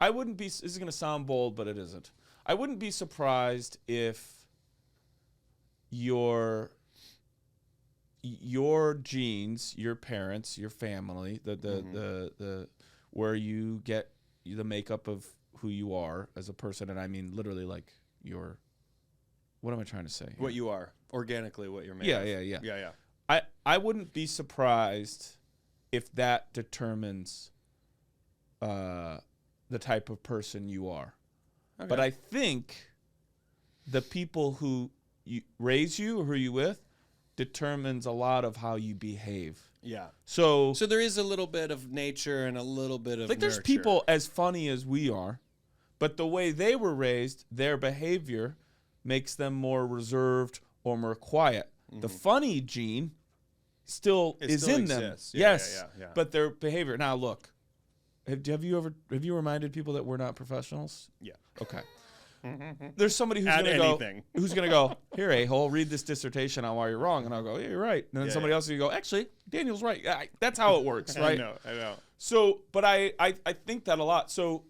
I wouldn't be. This is going to sound bold, but it isn't. I wouldn't be surprised if your genes, your parents, your family, the where you get the makeup of who you are as a person, and I mean literally like your. What am I trying to say? What you are organically, what you're made. Yeah, of. yeah. Yeah. I wouldn't be surprised if that determines the type of person you are. Okay. But I think the people who raise you or who you with determines a lot of how you behave. Yeah. So So there is a little bit of nature and a little bit of like there's nurture. people as funny as we are, but the way they were raised, their behavior makes them more reserved or more quiet. The funny gene still is still in exists. them. Yeah, Yes. yeah. But their behavior. Now look, have you reminded people that we're not professionals? Yeah. Okay. There's somebody who's Add gonna anything. go, here, a-hole, read this dissertation on why you're wrong, and I'll go, yeah, you're right. And then Yeah, somebody else will go, actually, Daniel's right. Yeah, that's how it works, right? I know. So, but I think that a lot. So,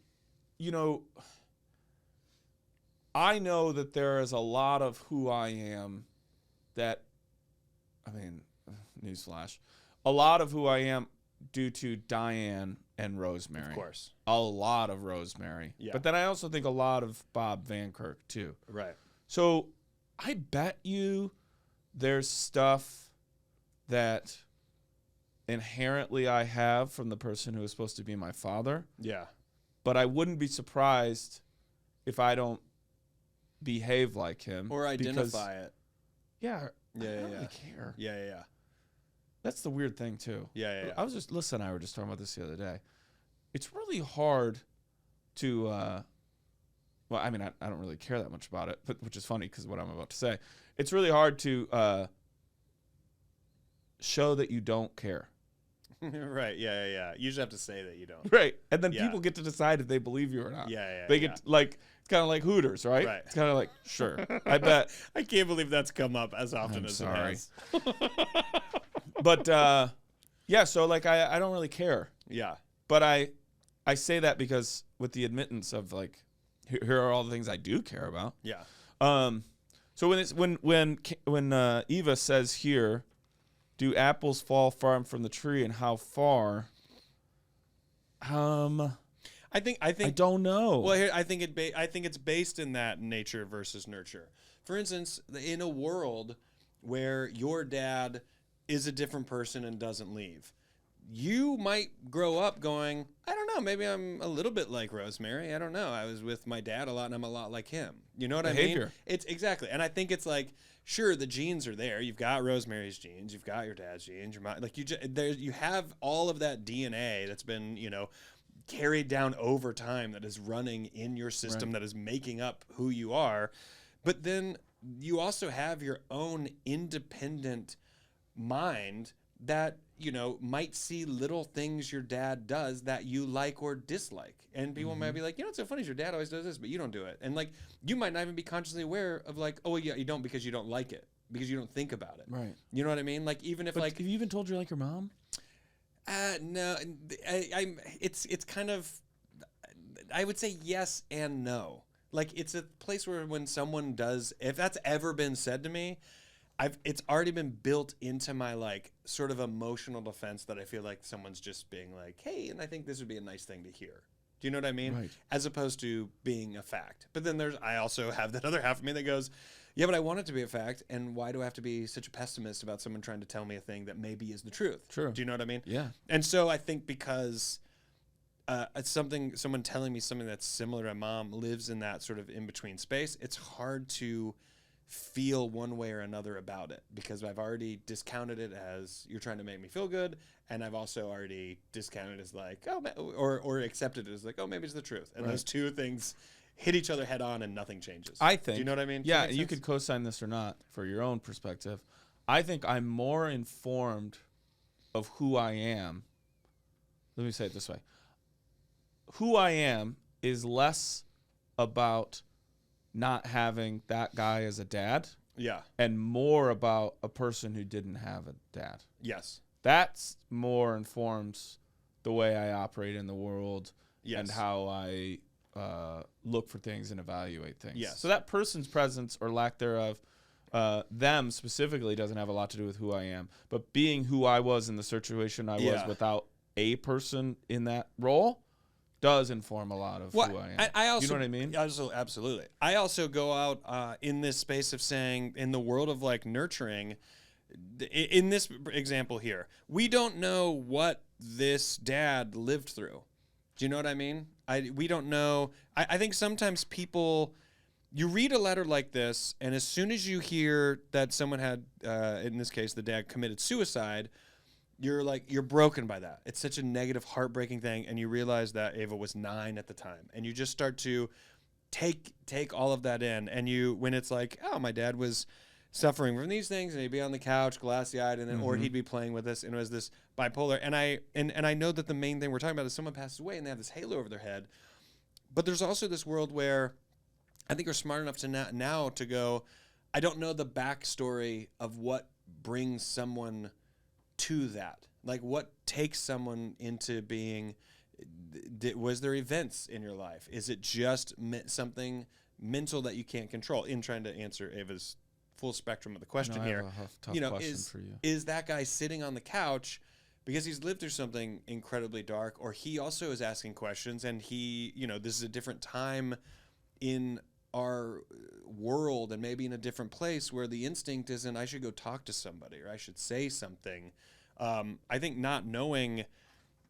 I know that there is a lot of who I am that, I mean, newsflash, a lot of who I am due to Diane and Rosemary. Of course. A lot of Rosemary. Yeah. But then I also think a lot of Bob Van Kirk, too. Right. So I bet you there's stuff that inherently I have from the person who is supposed to be my father. Yeah. But I wouldn't be surprised if I don't behave like him. Or identify it. Yeah. I Yeah, don't yeah. really care. Yeah. That's the weird thing, too. Yeah. I was just, Lisa and I were just talking about this the other day. It's really hard to, well, I mean, I don't really care that much about it, but which is funny because what I'm about to say. It's really hard to show that you don't care. Right. Yeah. You just have to say that you don't. Right. And then Yeah. people get to decide if they believe you or not. Yeah. They get, like, it's kind of like Hooters, right? Right. It's kind of like, sure. I bet. I can't believe that's come up as often I'm as sorry. it has. But, yeah, so, like, I don't really care. Yeah. But I say that because with the admittance of, like, here are all the things I do care about. Yeah. So when Eva says here, do apples fall far from the tree and how far? I think I don't know. Well, here I think it's based in that nature versus nurture. For instance, in a world where your dad is a different person and doesn't leave, you might grow up going, I don't know, maybe I'm a little bit like Rosemary. I don't know. I was with my dad a lot and I'm a lot like him. You know what I mean? Behavior. It's exactly. And I think it's like, sure, the genes are there. You've got Rosemary's genes, you've got your dad's genes, your mom, like you have all of that DNA that's been, carried down over time, that is running in your system, that is making up who you are. But then you also have your own independent mind that might see little things your dad does that you like or dislike. And people might be like, what's so funny is your dad always does this, but you don't do it. And like, you might not even be consciously aware of like, oh yeah, you don't because you don't like it, because you don't think about it. Right. You know what I mean? Like, even if But like, have you even told you like your mom? no, it's kind of, I would say yes and no. Like, it's a place where when someone does, if that's ever been said to me, it's already been built into my like sort of emotional defense that I feel like someone's just being like, hey, and I think this would be a nice thing to hear. Do you know what I mean? Right. As opposed to being a fact. But then I also have that other half of me that goes, yeah, but I want it to be a fact, and why do I have to be such a pessimist about someone trying to tell me a thing that maybe is the truth? True. Do you know what I mean? Yeah. And so I think because someone telling me something that's similar to mom lives in that sort of in between space, it's hard to feel one way or another about it because I've already discounted it as you're trying to make me feel good, and I've also already discounted it as like, oh, or accepted it as like, oh, maybe it's the truth. And those two things hit each other head on and nothing changes. I think. Do you know what I mean? Yeah, you could co-sign this or not for your own perspective. I think I'm more informed of who I am. Let me say it this way. Who I am is less about not having that guy as a dad. Yeah. And more about a person who didn't have a dad. Yes. That's more informs the way I operate in the world Yes. and how I look for things and evaluate things. Yes. So that person's presence or lack thereof, them specifically, doesn't have a lot to do with who I am. But being who I was in the situation I was without a person in that role does inform a lot of who I am. I also, you know what I mean? Absolutely. I also go out in this space of saying, in the world of like nurturing, in this example here, we don't know what this dad lived through. Do you know what I mean? We don't know. I think sometimes people, you read a letter like this, and as soon as you hear that someone had, in this case, the dad committed suicide, you're broken by that. It's such a negative, heartbreaking thing, and you realize that Ava was 9 at the time, and you just start to take all of that in, and when it's like, oh, my dad was suffering from these things, and he'd be on the couch, glassy-eyed, and then or he'd be playing with us, and it was this bipolar. And I know that the main thing we're talking about is someone passes away, and they have this halo over their head. But there's also this world where I think we're smart enough to now to go, I don't know the backstory of what brings someone to that. Like, what takes someone into being, was there events in your life? Is it just something mental that you can't control? In trying to answer Ava's full spectrum of the question here, I have a tough question for you. Is that guy sitting on the couch because he's lived through something incredibly dark, or he also is asking questions, and this is a different time in our world and maybe in a different place where the instinct isn't, I should go talk to somebody or I should say something. I think not knowing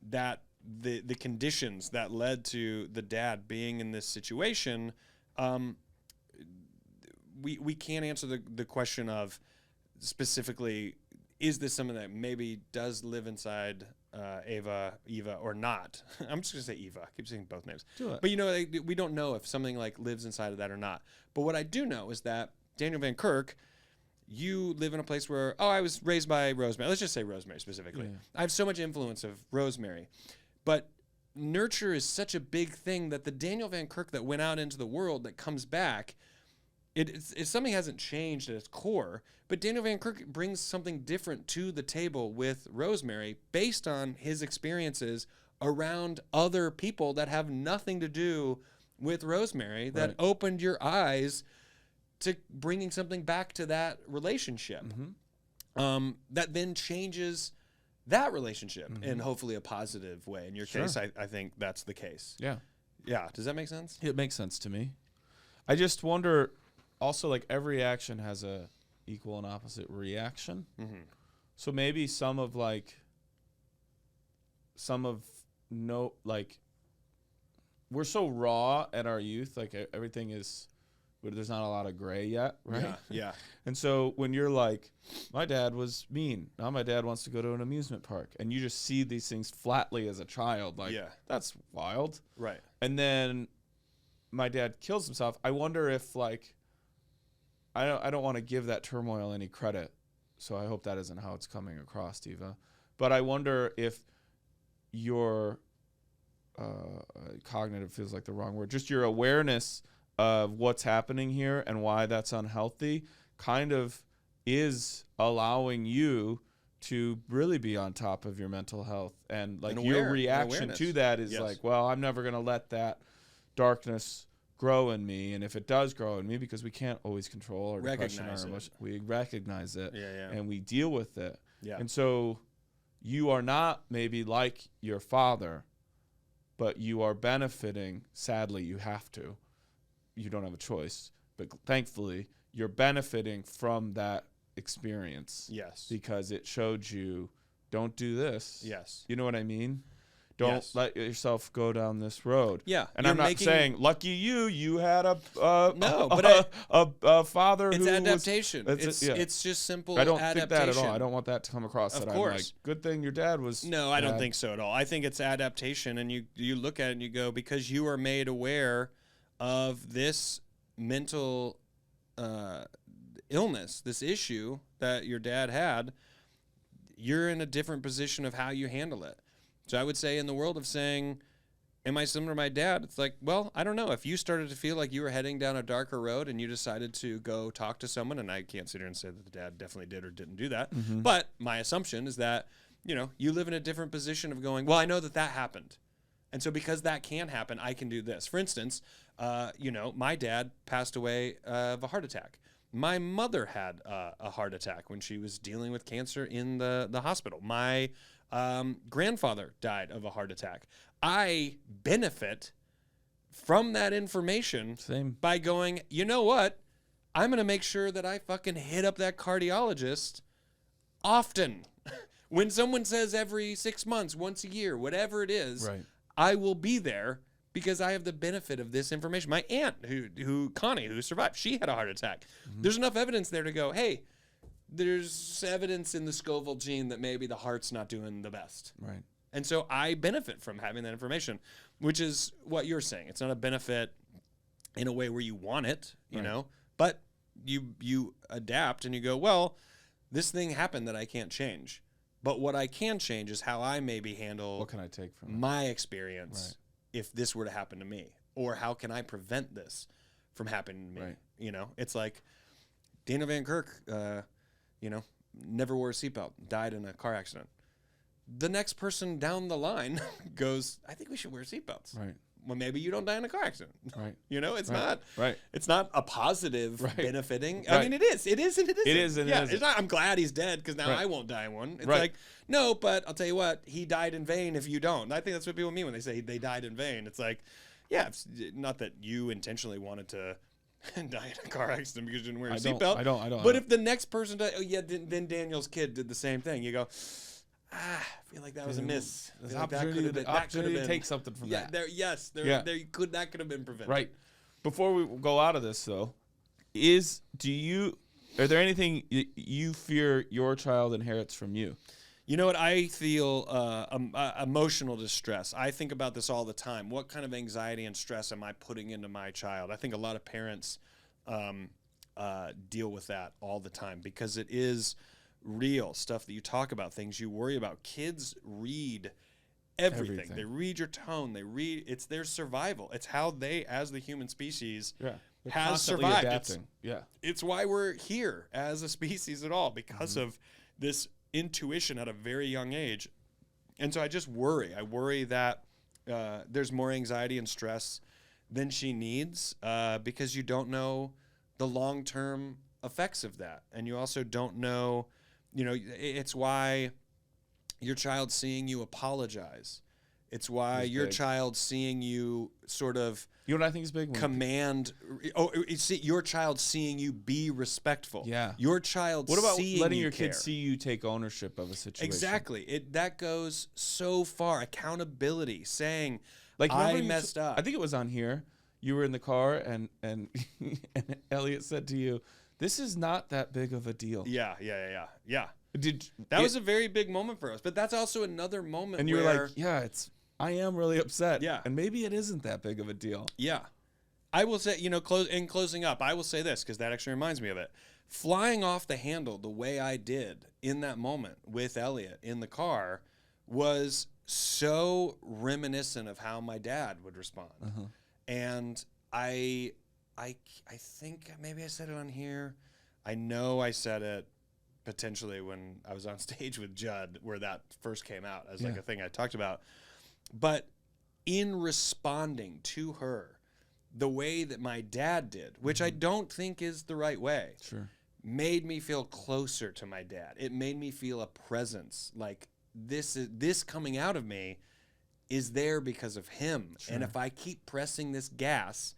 that the conditions that led to the dad being in this situation, we can't answer the question of specifically, is this someone that maybe does live inside Eva, or not? I'm just going to say Eva. I keep saying both names. Do it. But, we don't know if something like lives inside of that or not. But what I do know is that Daniel Van Kirk, you live in a place where, I was raised by Rosemary. Let's just say Rosemary specifically. Yeah. I have so much influence of Rosemary. But nurture is such a big thing that the Daniel Van Kirk that went out into the world that comes back, it's something hasn't changed at its core, but Daniel Van Kirk brings something different to the table with Rosemary based on his experiences around other people that have nothing to do with Rosemary that opened your eyes to bringing something back to that relationship. That then changes that relationship in hopefully a positive way. In your case, I think that's the case. Yeah. Yeah. Does that make sense? It makes sense to me. I just wonder also, like, every action has a equal and opposite reaction. So maybe we're so raw at our youth, like everything is, there's not a lot of gray yet, right? Yeah. And so when you're like, my dad was mean, now my dad wants to go to an amusement park, and you just see these things flatly as a child, like, that's wild. Right. And then my dad kills himself. I wonder if, like, I don't want to give that turmoil any credit, so I hope that isn't how it's coming across, Eva. But I wonder if your cognitive feels like the wrong word, just your awareness of what's happening here and why that's unhealthy kind of is allowing you to really be on top of your mental health. And like your reaction to that is like, well, I'm never going to let that darkness grow in me. And if it does grow in me, because we can't always control our depression, our emotion, we recognize it and we deal with it. And so you are not maybe like your father, but you are benefiting. Sadly, you have to. You don't have a choice. But thankfully, you're benefiting from that experience. Yes. Because it showed you, don't do this. Yes. You know what I mean? Don't Yes. let yourself go down this road. Yeah, And you're I'm not making- saying, lucky you had a No, but a father it's who adaptation. Was, it's just simple I don't adaptation. think that at all. I don't want that to come across Of that course. I'm like, good thing your dad was No, I don't bad. think so at all. I think it's adaptation, and you look at it and you go, because you are made aware of this mental illness, this issue that your dad had, you're in a different position of how you handle it. So I would say, in the world of saying, am I similar to my dad? It's like, well, I don't know. If you started to feel like you were heading down a darker road and you decided to go talk to someone, and I can't sit here and say that the dad definitely did or didn't do that, but my assumption is that, you live in a different position of going, well, I know that happened. And so because that can happen, I can do this. For instance, my dad passed away of a heart attack. My mother had a heart attack when she was dealing with cancer in the hospital. My grandfather died of a heart attack. I benefit from that information Same. by going, you know what? I'm going to make sure that I fucking hit up that cardiologist often. When someone says every 6 months, once a year, whatever it is, Right. I will be there because I have the benefit of this information. My aunt, Connie, who survived, she had a heart attack. There's enough evidence there to go, hey, there's evidence in the Scovel gene that maybe the heart's not doing the best. Right. And so I benefit from having that information, which is what you're saying. It's not a benefit in a way where you want it, you know, but you adapt and you go, well, this thing happened that I can't change. But what I can change is how I maybe handle What can I take from it? my experience if this were to happen to me, or how can I prevent this from happening to me? Right. It's like Dana Van Kirk, never wore a seatbelt, died in a car accident. The next person down the line goes, I think we should wear seatbelts. Right. Well, maybe you don't die in a car accident. Right. It's Right. not. Right. It's not a positive Right. benefiting. Right. I mean, it is. It is and it isn't. It is and it yeah, isn't. it's not. I'm glad he's dead because now Right. I won't die in one. It's Right. like, no, but I'll tell you what, he died in vain if you don't. And I think that's what people mean when they say they died in vain. It's like, yeah, it's not that you intentionally wanted to die in a car accident because you didn't wear a seatbelt. I don't. But if the next person died, then Daniel's kid did the same thing. You go, I feel like that was a miss. There's I feel like opportunity, opportunity to been- take something from Yeah, that. that could have been prevented. Right. Before we go out of this, though, are there anything you fear your child inherits from you? You know what? I feel emotional distress. I think about this all the time. What kind of anxiety and stress am I putting into my child? I think a lot of parents deal with that all the time because it is real stuff that you talk about, things you worry about. Kids read everything. They read your tone. It's their survival. It's how they, as the human species, has survived. Adapting. It's why we're here as a species at all, because of this intuition at a very young age. And so I just worry. I worry that there's more anxiety and stress than she needs because you don't know the long-term effects of that. And you also don't know, it's why your child seeing you apologize. It's why your child seeing you sort of You know what I think is big? command. Your child seeing you be respectful. Yeah. Your child. What about seeing letting you your care. kids see you take ownership of a situation? Exactly. That goes so far. Accountability, saying, Like I remember messed up. I think it was on here. You were in the car and and Elliot said to you, "This is not that big of a deal." Yeah. Did That was a very big moment for us. But that's also another moment. and you were where, like, "Yeah, I am really upset." Yeah. And maybe it isn't that big of a deal. Yeah. I will say, closing up, I will say this because that actually reminds me of it. Flying off the handle the way I did in that moment with Elliot in the car was so reminiscent of how my dad would respond. And I think maybe I said it on here. I know I said it potentially when I was on stage with Judd, where that first came out as like a thing I talked about. But in responding to her the way that my dad did, which I don't think is the right way, Sure. made me feel closer to my dad. It made me feel a presence, like this coming out of me is there because of him. Sure. And if I keep pressing this gas,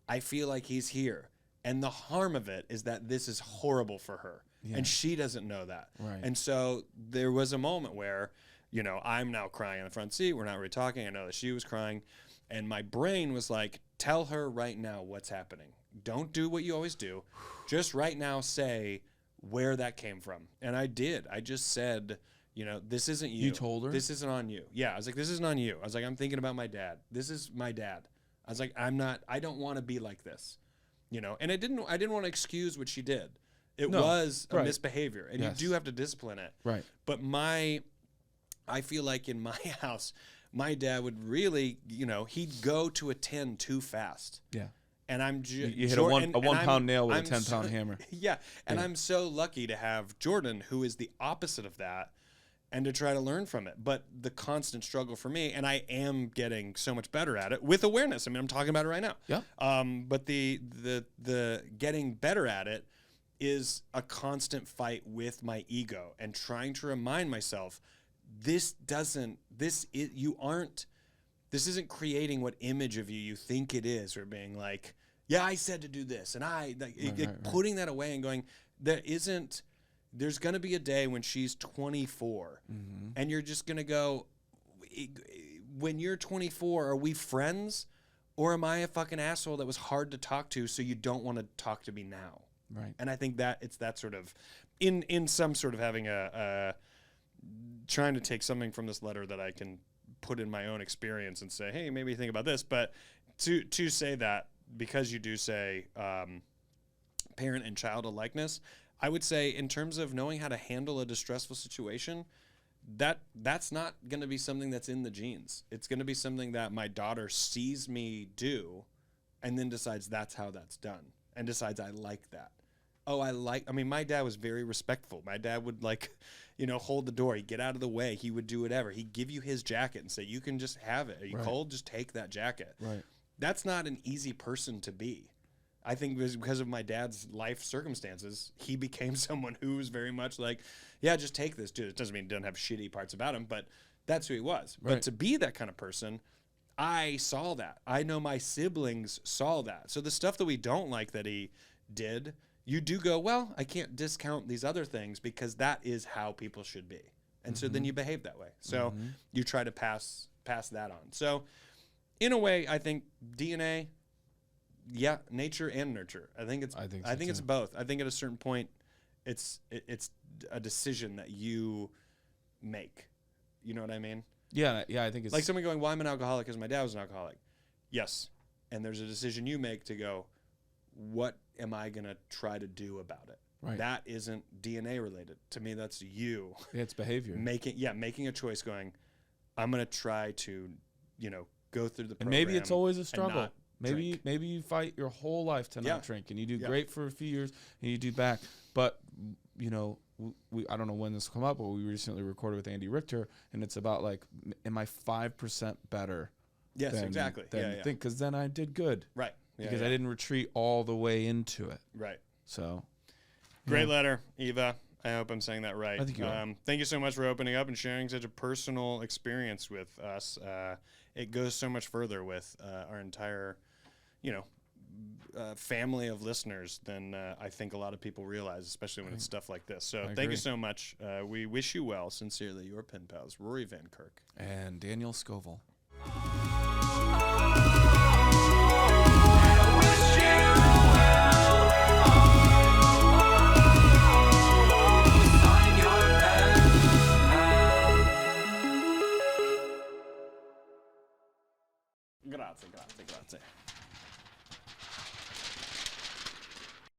I feel like he's here. And the harm of it is that this is horrible for her. Yeah. And she doesn't know that. Right. And so there was a moment where, You know, I'm now crying in the front seat. We're not really talking. I know that she was crying. And my brain was like, tell her right now what's happening. Don't do what you always do. Just right now say where that came from. And I did. I just said, you know, this isn't you. You told her? This isn't on you. Yeah, I was like, this isn't on you. I was like, I'm thinking about my dad. This is my dad. I was like, I don't want to be like this. You know, and I didn't want to excuse what she did. It was a misbehavior, and you do have to discipline it. Right. But I feel like in my house, my dad would really, you know, he'd go to a 10 too fast. Yeah. And I'm you hit a one pound nail with a 10-pound hammer. Yeah. And I'm so lucky to have Jordan, who is the opposite of that, and to try to learn from it. But the constant struggle for me, and I am getting so much better at it with awareness. I mean, I'm talking about it right now. Yeah. But the getting better at it is a constant fight with my ego and trying to remind myself, this isn't creating what image of you think it is, or being like, yeah, I said to do this, and putting that away and going, there's going to be a day when she's 24, and you're just going to go, when you're 24, are we friends, or am I a fucking asshole that was hard to talk to, so you don't want to talk to me now? Right. And I think that it's that sort of, in some sort of having trying to take something from this letter that I can put in my own experience and say, hey, maybe think about this. But to say that, because you do say parent and child alikeness, I would say in terms of knowing how to handle a distressful situation, that's not going to be something that's in the genes. It's going to be something that my daughter sees me do and then decides that's how that's done and decides I like that. My dad was very respectful. My dad would hold the door. He'd get out of the way. He would do whatever. He'd give you his jacket and say, you can just have it. Are you cold? Just take that jacket. Right. That's not an easy person to be. I think because of my dad's life circumstances, he became someone who was very much like, yeah, just take this, dude. It doesn't mean he doesn't have shitty parts about him, but that's who he was. Right. But to be that kind of person, I saw that. I know my siblings saw that. So the stuff that we don't like that he did, you do go, well, I can't discount these other things because that is how people should be. And so then you behave that way. So you try to pass that on. So in a way, I think DNA, yeah, nature and nurture. I think it's both. I think at a certain point, it's a decision that you make. You know what I mean? Yeah, I think it's like someone going, well, I'm an alcoholic because my dad was an alcoholic. Yes. And there's a decision you make to go, what am I going to try to do about it? Right. That isn't DNA related. To me, that's you. Yeah, it's behavior. Making a choice going, I'm going to try to, go through the program. And maybe it's always a struggle. Maybe you fight your whole life to not drink, and you do great for a few years, and you do back. But, I don't know when this will come up, but we recently recorded with Andy Richter, and it's about like, am I 5% better? Yes, exactly. Because then I did good. Right. Because I didn't retreat all the way into it. Right. So. Great letter, Eva. I hope I'm saying that right. I think you are. Thank you so much for opening up and sharing such a personal experience with us. It goes so much further with our entire, family of listeners than I think a lot of people realize, especially when it's stuff like this. So thank you so much. We wish you well. Sincerely, your pen pals, Rory Van Kirk. And Daniel Scovel. Grazie.